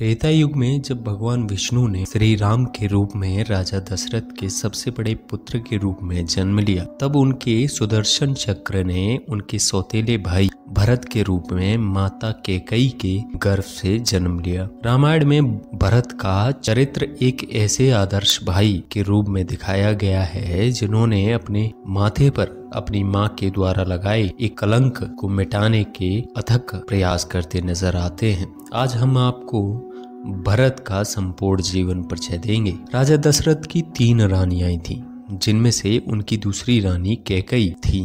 त्रेता युग में जब भगवान विष्णु ने श्री राम के रूप में राजा दशरथ के सबसे बड़े पुत्र के रूप में जन्म लिया, तब उनके सुदर्शन चक्र ने उनके सौतेले भाई भरत के रूप में माता कैकेयी के गर्भ से जन्म लिया। रामायण में भरत का चरित्र एक ऐसे आदर्श भाई के रूप में दिखाया गया है जिन्होंने अपने माथे पर अपनी मां के द्वारा लगाए एक कलंक को मिटाने के अथक प्रयास करते नजर आते हैं। आज हम आपको भरत का संपूर्ण जीवन परिचय देंगे। राजा दशरथ की 3 रानियां थीं, जिनमें से उनकी दूसरी रानी कैकेयी थी,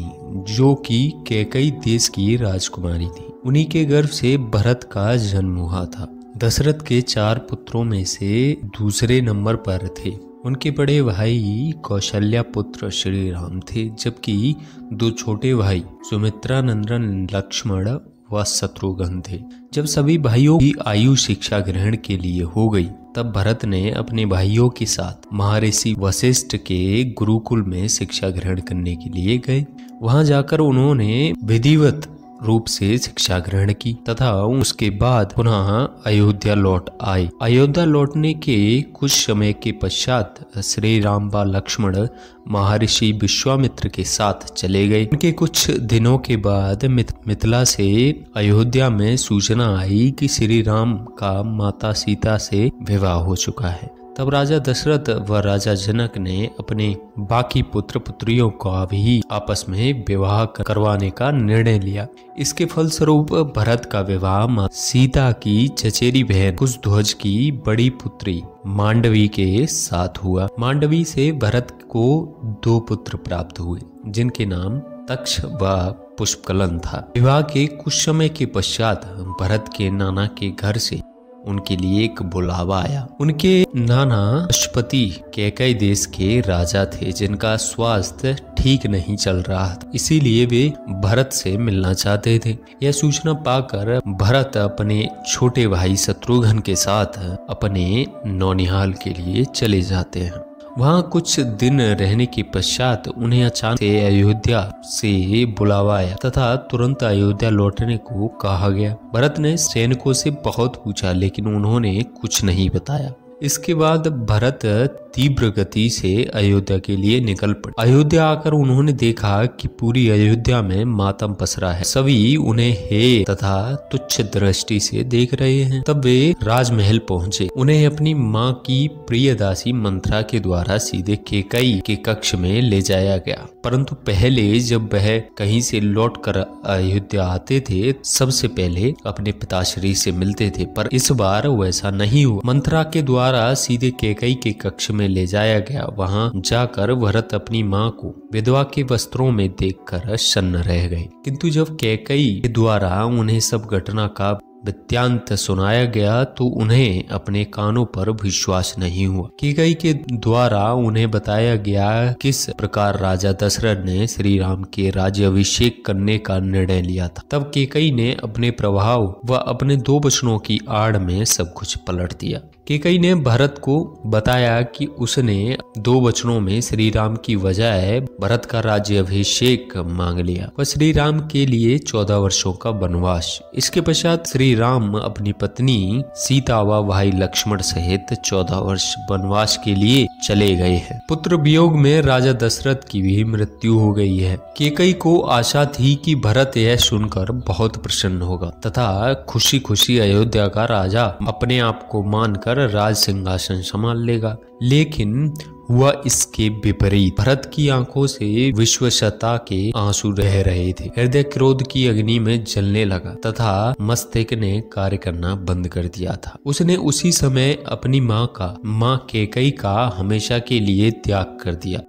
जो कि कैकेयी देश की राजकुमारी थी। उन्हीं के गर्भ से भरत का जन्म हुआ था। दशरथ के 4 पुत्रों में से दूसरे नंबर पर थे। उनके बड़े भाई कौशल्या पुत्र श्री राम थे, जबकि 2 छोटे भाई सुमित्रा नंदन लक्ष्मण व शत्रुघ्न थे। जब सभी भाइयों की आयु शिक्षा ग्रहण के लिए हो गई, तब भरत ने अपने भाइयों के साथ महर्षि वशिष्ठ के गुरुकुल में शिक्षा ग्रहण करने के लिए गए। वहां जाकर उन्होंने विधिवत रूप से शिक्षा ग्रहण की तथा उसके बाद पुनः अयोध्या लौट आए। अयोध्या लौटने के कुछ समय के पश्चात श्री राम व लक्ष्मण महर्षि विश्वामित्र के साथ चले गए। उनके कुछ दिनों के बाद मिथिला से अयोध्या में सूचना आई कि श्री राम का माता सीता से विवाह हो चुका है। तब राजा दशरथ व राजा जनक ने अपने बाकी पुत्र पुत्रियों का भी आपस में विवाह करवाने का निर्णय लिया। इसके फलस्वरूप भरत का विवाह मां सीता की चचेरी बहन कुशध्वज की बड़ी पुत्री मांडवी के साथ हुआ। मांडवी से भरत को 2 पुत्र प्राप्त हुए, जिनके नाम तक्ष व पुष्पकलन था। विवाह के कुछ समय के पश्चात भरत के नाना के घर से उनके लिए एक बुलावा आया। उनके नाना पशुपति कैकेयी देश के राजा थे, जिनका स्वास्थ्य ठीक नहीं चल रहा था, इसीलिए वे भरत से मिलना चाहते थे। यह सूचना पाकर भरत अपने छोटे भाई शत्रुघ्न के साथ अपने नौनिहाल के लिए चले जाते हैं। वहाँ कुछ दिन रहने के पश्चात उन्हें अचानक से अयोध्या से बुलावा आया तथा तुरंत अयोध्या लौटने को कहा गया। भरत ने सैनिकों से बहुत पूछा, लेकिन उन्होंने कुछ नहीं बताया। इसके बाद भरत तीव्र गति से अयोध्या के लिए निकल पड़े। अयोध्या आकर उन्होंने देखा कि पूरी अयोध्या में मातम पसरा है। सभी उन्हें हे तथा तुच्छ दृष्टि से देख रहे हैं। तब वे राजमहल पहुंचे। उन्हें अपनी मां की प्रिय दासी मंथरा के द्वारा सीधे कैकेयी के कक्ष में ले जाया गया। परंतु पहले जब वह कहीं से लौटकर अयोध्या आते थे, सबसे पहले अपने पिताश्री से मिलते थे, पर इस बार वैसा नहीं हुआ। मंथरा के द्वारा सीधे कैकेयी के कक्ष में ले जाया गया। वहां जाकर भरत अपनी मां को विधवा के वस्त्रों में देखकर सन्न रह गए। किंतु जब कैकेयी के द्वारा उन्हें सब घटना का वृत्तांत सुनाया गया तो उन्हें अपने कानों पर विश्वास नहीं हुआ। कैकेयी के द्वारा उन्हें बताया गया किस प्रकार राजा दशरथ ने श्री राम के राज्याभिषेक करने का निर्णय लिया था। तब कैकेयी ने अपने प्रभाव व अपने 2 वचनों की आड़ में सब कुछ पलट दिया। कैकेयी ने भरत को बताया कि उसने 2 वचनों में श्री राम की वजह भरत का राज्याभिषेक मांग लिया व श्री राम के लिए 14 वर्षों का वनवास। इसके पश्चात श्री राम अपनी पत्नी सीता व भाई लक्ष्मण सहित 14 वर्ष वनवास के लिए चले गए हैं। पुत्र वियोग में राजा दशरथ की भी मृत्यु हो गई है। कैकेयी को आशा थी कि भरत यह सुनकर बहुत प्रसन्न होगा तथा खुशी खुशी अयोध्या का राजा अपने आप को मानकर राज सिंहासन संभाल लेगा, लेकिन हुआ इसके विपरीत। भरत की आंखों से विश्वसता के आंसू रह रहे थे। हृदय क्रोध की अग्नि में जलने लगा तथा मस्तिष्क ने कार्य करना बंद कर दिया था। उसने उसी समय अपनी मां कैकेयी का हमेशा के लिए त्याग कर दिया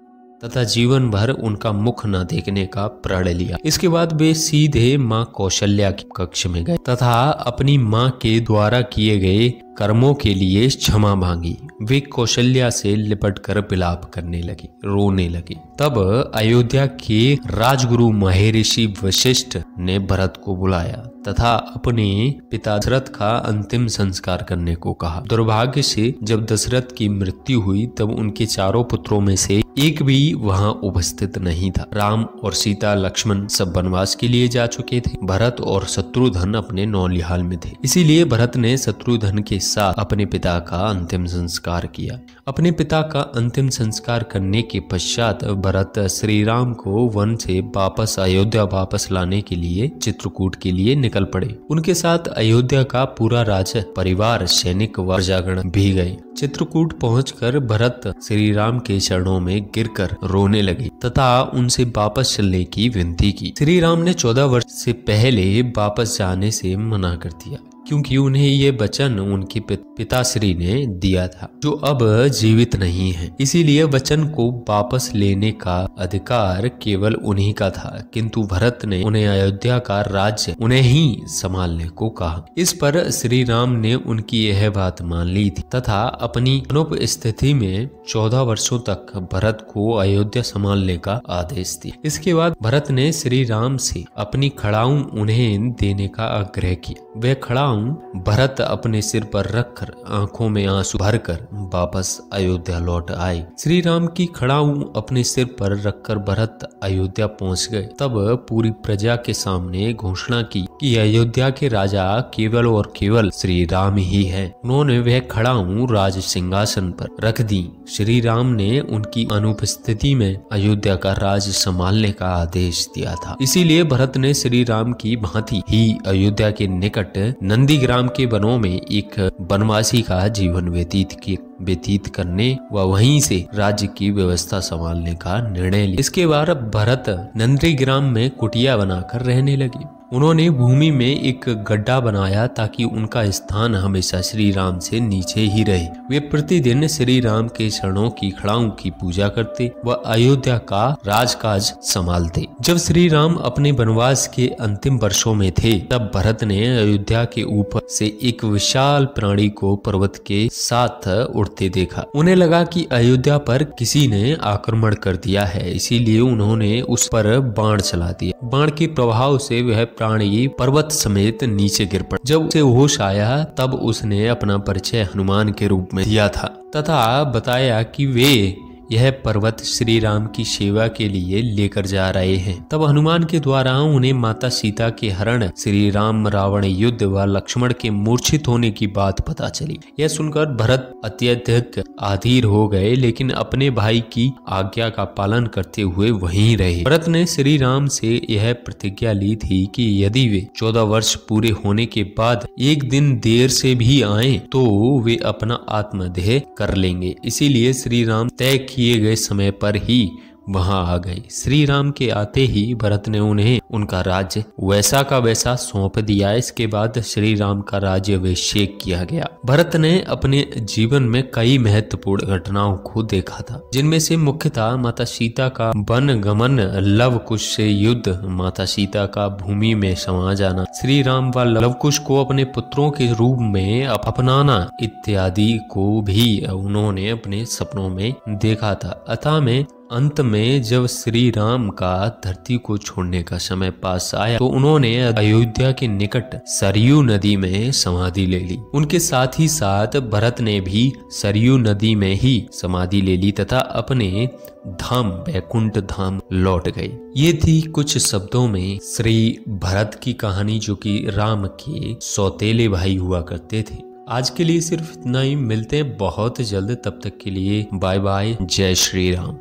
तथा जीवन भर उनका मुख न देखने का प्रण लिया। इसके बाद वे सीधे मां कौशल्या के कक्ष में गए तथा अपनी मां के द्वारा किए गए कर्मों के लिए क्षमा मांगी। वे कौशल्या से लिपटकर विलाप करने लगी, रोने लगी। तब अयोध्या के राजगुरु महर्षि वशिष्ठ ने भरत को बुलाया तथा अपने पिता दशरथ का अंतिम संस्कार करने को कहा। दुर्भाग्य से जब दशरथ की मृत्यु हुई तब उनके 4 पुत्रों में से एक भी वहां उपस्थित नहीं था। राम और सीता लक्ष्मण सब वनवास के लिए जा चुके थे। भरत और शत्रुघ्न अपने नौनिहाल में थे। इसीलिए भरत ने शत्रुघ्न के साथ अपने पिता का अंतिम संस्कार किया। अपने पिता का अंतिम संस्कार करने के पश्चात भरत श्री राम को वन से वापस अयोध्या वापस लाने के लिए चित्रकूट के लिए निकल पड़े। उनके साथ अयोध्या का पूरा राज परिवार, सैनिक व प्रजागण भी गए। चित्रकूट पहुंचकर भरत श्री राम के चरणों में गिरकर रोने लगे तथा उनसे वापस चलने की विनती की। श्री राम ने 14 वर्ष से पहले वापस जाने से मना कर दिया, क्योंकि उन्हें ये वचन उनके पिताश्री ने दिया था, जो अब जीवित नहीं है। इसीलिए वचन को वापस लेने का अधिकार केवल उन्हीं का था, किंतु भरत ने उन्हें अयोध्या का राज्य उन्हें ही संभालने को कहा। इस पर श्री राम ने उनकी यह बात मान ली थी तथा अपनी अनुपस्थिति में 14 वर्षों तक भरत को अयोध्या संभालने का आदेश दिया। इसके बाद भरत ने श्री राम से अपनी खड़ाऊं उन्हें देने का आग्रह किया। वह खड़ाऊं भरत अपने सिर पर रखकर आंखों में आंसू भरकर वापस अयोध्या लौट आए। श्री राम की खड़ाऊं अपने सिर पर रखकर भरत अयोध्या पहुंच गए। तब पूरी प्रजा के सामने घोषणा की कि अयोध्या के राजा केवल और केवल श्री राम ही है। उन्होंने वह खड़ाऊं राज सिंहासन पर रख दी। श्री राम ने उनकी अनुपस्थिति में अयोध्या का राज संभालने का आदेश दिया था। इसीलिए भरत ने श्री राम की भांति ही अयोध्या के निकट नंदीग्राम के वनों में एक वनवासी का जीवन व्यतीत करने व वहीं से राज्य की व्यवस्था संभालने का निर्णय लिया। इसके बाद भरत नंदीग्राम में कुटिया बनाकर रहने लगे। उन्होंने भूमि में एक गड्ढा बनाया ताकि उनका स्थान हमेशा श्री राम से नीचे ही रहे। वे प्रतिदिन श्री राम के चरणों की खड़ाऊं की पूजा करते व अयोध्या का राजकाज संभालते। जब श्री राम अपने वनवास के अंतिम वर्षों में थे, तब भरत ने अयोध्या के ऊपर से एक विशाल प्राणी को पर्वत के साथ उड़ते देखा। उन्हें लगा कि अयोध्या पर किसी ने आक्रमण कर दिया है, इसीलिए उन्होंने उस पर बाण चला दिया। बाण के प्रभाव से वह प्राणी पर्वत समेत नीचे गिर पड़ा। जब उसे होश आया, तब उसने अपना परिचय हनुमान के रूप में दिया था तथा बताया कि वे यह पर्वत श्री राम की सेवा के लिए लेकर जा रहे हैं। तब हनुमान के द्वारा उन्हें माता सीता के हरण, श्री राम रावण युद्ध व लक्ष्मण के मूर्छित होने की बात पता चली। यह सुनकर भरत अत्यधिक अधीर हो गए, लेकिन अपने भाई की आज्ञा का पालन करते हुए वहीं रहे। भरत ने श्री राम से यह प्रतिज्ञा ली थी कि यदि वे 14 वर्ष पूरे होने के बाद एक दिन देर से भी आए तो वे अपना आत्मदेह कर लेंगे। इसीलिए श्री राम तय किए गए समय पर ही वहां आ गए। श्री राम के आते ही भरत ने उन्हें उनका राज्य वैसा का वैसा सौंप दिया। इसके बाद श्री राम का राज्याभिषेक किया गया। भरत ने अपने जीवन में कई महत्वपूर्ण घटनाओं को देखा था, जिनमें से मुख्यतः माता सीता का वन गमन, लव कुश से युद्ध, माता सीता का भूमि में समा जाना, श्री राम व लव कुश को अपने पुत्रों के रूप में अपनाना इत्यादि को भी उन्होंने अपने सपनों में देखा था। अतः में अंत में जब श्री राम का धरती को छोड़ने का समय पास आया, तो उन्होंने अयोध्या के निकट सरयू नदी में समाधि ले ली। उनके साथ ही साथ भरत ने भी सरयू नदी में ही समाधि ले ली तथा अपने धाम वैकुंठ धाम लौट गए। ये थी कुछ शब्दों में श्री भरत की कहानी, जो कि राम के सौतेले भाई हुआ करते थे। आज के लिए सिर्फ इतना ही। मिलते हैं बहुत जल्द, तब तक के लिए बाय बाय। जय श्री राम।